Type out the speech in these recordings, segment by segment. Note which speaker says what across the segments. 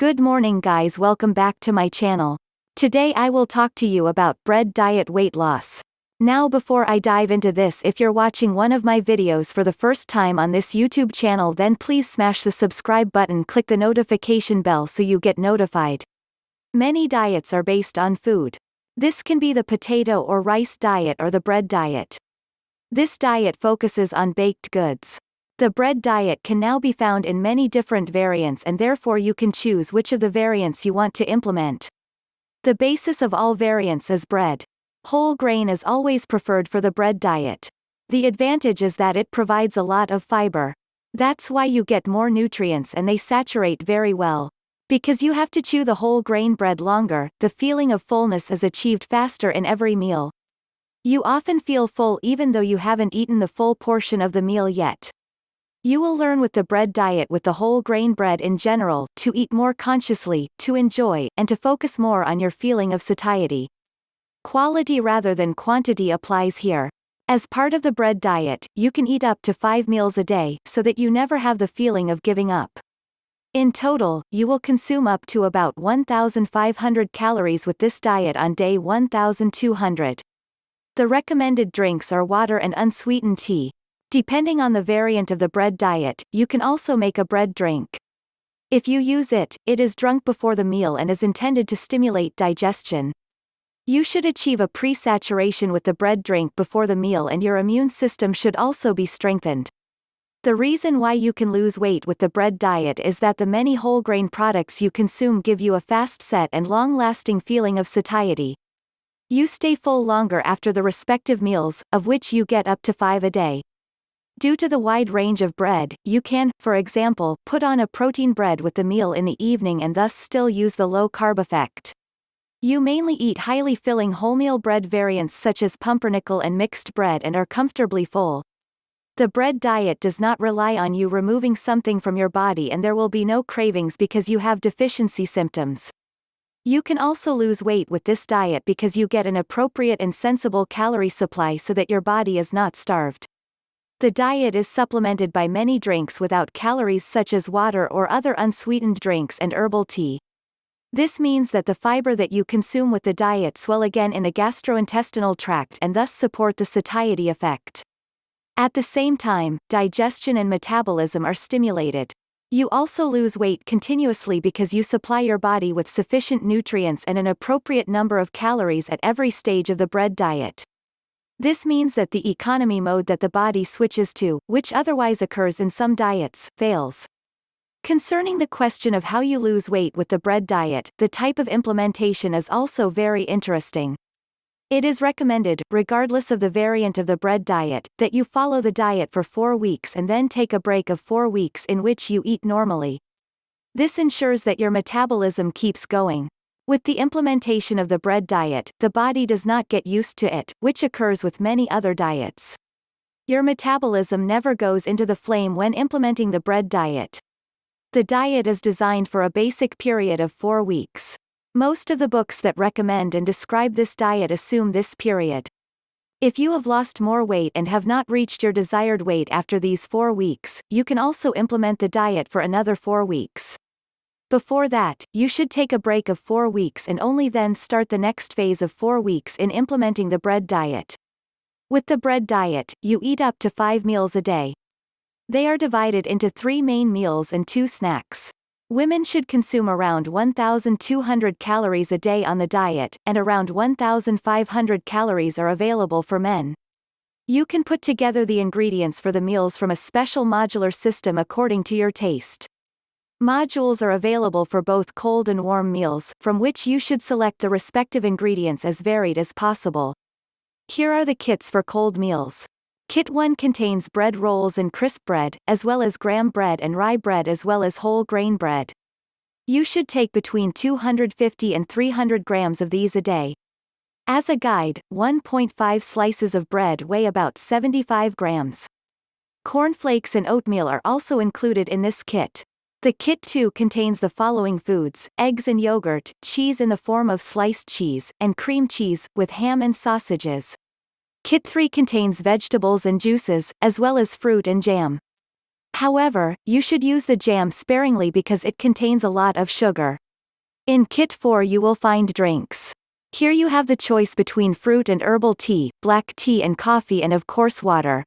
Speaker 1: Good morning guys, welcome back to my channel. Today I will talk to you about bread diet weight loss. Now before I dive into this, if you're watching one of my videos for the first time on this YouTube channel, then please smash the subscribe button, click the notification bell so you get notified. Many diets are based on food. This can be the potato or rice diet or the bread diet. This diet focuses on baked goods. The bread diet can now be found in many different variants, and therefore you can choose which of the variants you want to implement. The basis of all variants is bread. Whole grain is always preferred for the bread diet. The advantage is that it provides a lot of fiber. That's why you get more nutrients and they saturate very well. Because you have to chew the whole grain bread longer, the feeling of fullness is achieved faster in every meal. You often feel full even though you haven't eaten the full portion of the meal yet. You will learn with the bread diet, with the whole grain bread in general, to eat more consciously, to enjoy, and to focus more on your feeling of satiety. Quality rather than quantity applies here. As part of the bread diet, you can eat up to 5 meals a day, so that you never have the feeling of giving up. In total, you will consume up to about 1,500 calories with this diet on day 1,200. The recommended drinks are water and unsweetened tea. Depending on the variant of the bread diet, you can also make a bread drink. If you use it, it is drunk before the meal and is intended to stimulate digestion. You should achieve a pre-saturation with the bread drink before the meal, and your immune system should also be strengthened. The reason why you can lose weight with the bread diet is that the many whole grain products you consume give you a fast set and long-lasting feeling of satiety. You stay full longer after the respective meals, of which you get up to 5 a day. Due to the wide range of bread, you can, for example, put on a protein bread with the meal in the evening and thus still use the low-carb effect. You mainly eat highly filling wholemeal bread variants such as pumpernickel and mixed bread and are comfortably full. The bread diet does not rely on you removing something from your body, and there will be no cravings because you have deficiency symptoms. You can also lose weight with this diet because you get an appropriate and sensible calorie supply so that your body is not starved. The diet is supplemented by many drinks without calories such as water or other unsweetened drinks and herbal tea. This means that the fiber that you consume with the diet swell again in the gastrointestinal tract and thus support the satiety effect. At the same time, digestion and metabolism are stimulated. You also lose weight continuously because you supply your body with sufficient nutrients and an appropriate number of calories at every stage of the bread diet. This means that the economy mode that the body switches to, which otherwise occurs in some diets, fails. Concerning the question of how you lose weight with the bread diet, the type of implementation is also very interesting. It is recommended, regardless of the variant of the bread diet, that you follow the diet for 4 weeks and then take a break of 4 weeks in which you eat normally. This ensures that your metabolism keeps going. With the implementation of the bread diet, the body does not get used to it, which occurs with many other diets. Your metabolism never goes into the flame when implementing the bread diet. The diet is designed for a basic period of 4 weeks. Most of the books that recommend and describe this diet assume this period. If you have lost more weight and have not reached your desired weight after these 4 weeks, you can also implement the diet for another 4 weeks. Before that, you should take a break of 4 weeks and only then start the next phase of 4 weeks in implementing the bread diet. With the bread diet, you eat up to 5 meals a day. They are divided into 3 main meals and 2 snacks. Women should consume around 1,200 calories a day on the diet, and around 1,500 calories are available for men. You can put together the ingredients for the meals from a special modular system according to your taste. Modules are available for both cold and warm meals, from which you should select the respective ingredients as varied as possible. Here are the kits for cold meals. Kit 1 contains bread rolls and crisp bread, as well as graham bread and rye bread, as well as whole grain bread. You should take between 250 and 300 grams of these a day. As a guide, 1.5 slices of bread weigh about 75 grams. Cornflakes and oatmeal are also included in this kit. The kit 2 contains the following foods: eggs and yogurt, cheese in the form of sliced cheese, and cream cheese, with ham and sausages. Kit 3 contains vegetables and juices, as well as fruit and jam. However, you should use the jam sparingly because it contains a lot of sugar. In Kit 4 you will find drinks. Here you have the choice between fruit and herbal tea, black tea and coffee, and of course water.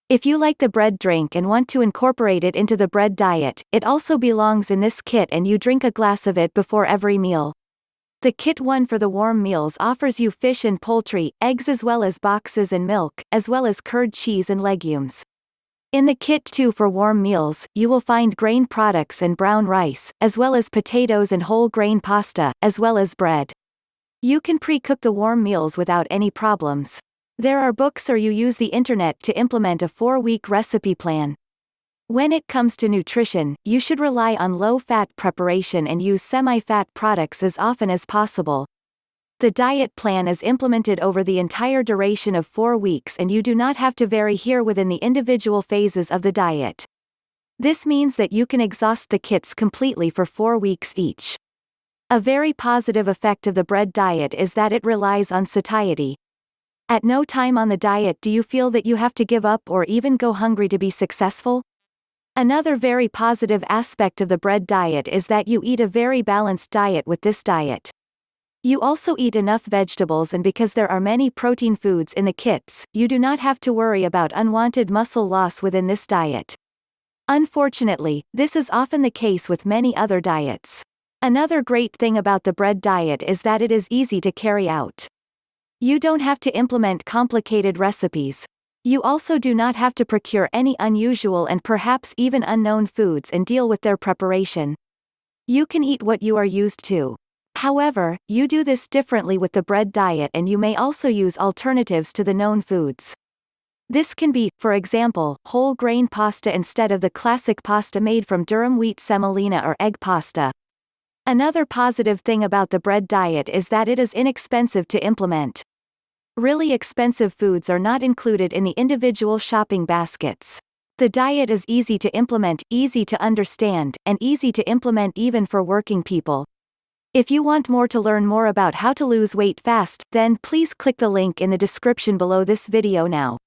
Speaker 1: If you like the bread drink and want to incorporate it into the bread diet, it also belongs in this kit and you drink a glass of it before every meal. The Kit 1 for the warm meals offers you fish and poultry, eggs as well as boxes and milk, as well as curd cheese and legumes. In the Kit 2 for warm meals, you will find grain products and brown rice, as well as potatoes and whole grain pasta, as well as bread. You can pre-cook the warm meals without any problems. There are books or you use the internet to implement a 4-week recipe plan. When it comes to nutrition, you should rely on low-fat preparation and use semi-fat products as often as possible. The diet plan is implemented over the entire duration of 4 weeks and you do not have to vary here within the individual phases of the diet. This means that you can exhaust the kits completely for 4 weeks each. A very positive effect of the bread diet is that it relies on satiety. At no time on the diet do you feel that you have to give up or even go hungry to be successful. Another very positive aspect of the bread diet is that you eat a very balanced diet with this diet. You also eat enough vegetables, and because there are many protein foods in the kits, you do not have to worry about unwanted muscle loss within this diet. Unfortunately, this is often the case with many other diets. Another great thing about the bread diet is that it is easy to carry out. You don't have to implement complicated recipes. You also do not have to procure any unusual and perhaps even unknown foods and deal with their preparation. You can eat what you are used to. However, you do this differently with the bread diet and you may also use alternatives to the known foods. This can be, for example, whole grain pasta instead of the classic pasta made from durum wheat semolina or egg pasta. Another positive thing about the bread diet is that it is inexpensive to implement. Really expensive foods are not included in the individual shopping baskets. The diet is easy to implement, easy to understand, and easy to implement even for working people. If you want to learn more about how to lose weight fast, then please click the link in the description below this video now.